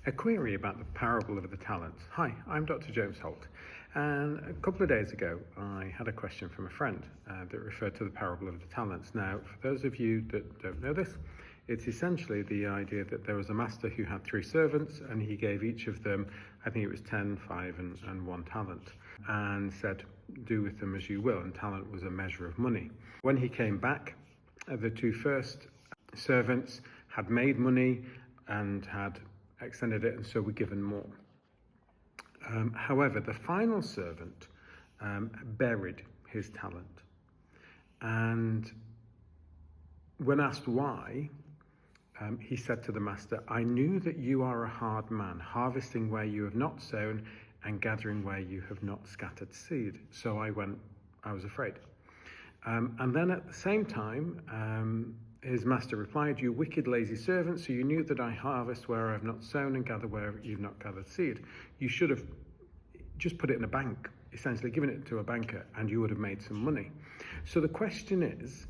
A query about the parable of the talents. Hi, I'm Dr. James Holt, and a couple of days ago I had a question from a friend that referred to the parable of the talents. Now, for those of you that don't know this, it's essentially the idea that there was a master who had 3 servants, and he gave each of them, I think it was 10, 5 and 1 talent, and said, do with them as you will, and talent was a measure of money. When he came back, the 2 first servants had made money and had extended it, and so were given more. However, the final servant buried his talent, and when asked why, he said to the master, I knew that you are a hard man, harvesting where you have not sown and gathering where you have not scattered seed. So I was afraid. And then at the same time, his master replied, you wicked, lazy servant, so you knew that I harvest where I have not sown and gather where you've not gathered seed. You should have just put it in a bank, essentially given it to a banker, and you would have made some money. So the question is,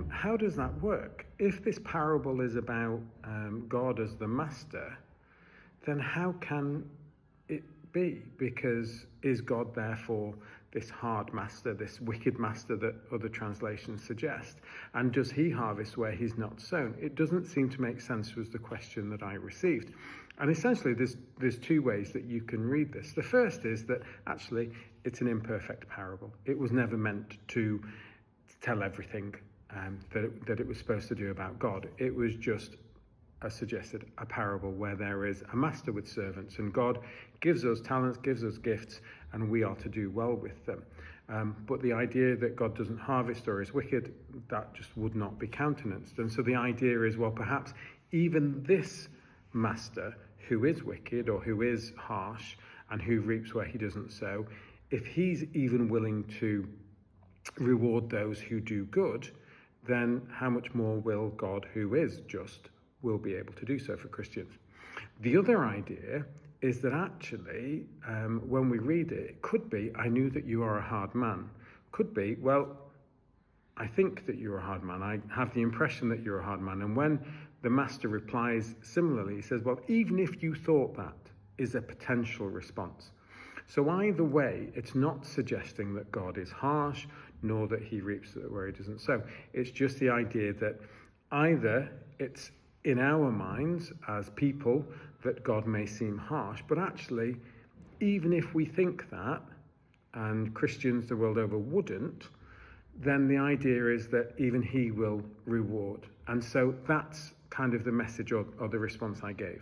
how does that work? If this parable is about God as the master, then how can it be? Because is God therefore this hard master, this wicked master that other translations suggest? And does he harvest where he's not sown? It doesn't seem to make sense, was the question that I received. And essentially there's 2 ways that you can read this. The first is that actually it's an imperfect parable. It was never meant to tell everything that it was supposed to do about God. It was just, as suggested, a parable where there is a master with servants, and God gives us talents, gives us gifts, and we are to do well with them. But the idea that God doesn't harvest or is wicked, that just would not be countenanced. And so the idea is, well, perhaps even this master who is wicked or who is harsh and who reaps where he doesn't sow, if he's even willing to reward those who do good, then how much more will God, who is just, will be able to do so for Christians? The other idea is that actually, when we read it, it could be, I knew that you are a hard man. Could be, well, I think that you're a hard man. I have the impression that you're a hard man. And when the master replies similarly, he says, well, even if you thought that, is a potential response. So either way, it's not suggesting that God is harsh, nor that he reaps where he doesn't sow. It's just the idea that either it's in our minds as people that God may seem harsh, but actually, even if we think that, and Christians the world over wouldn't, then the idea is that even he will reward. And so that's kind of the message or the response I gave.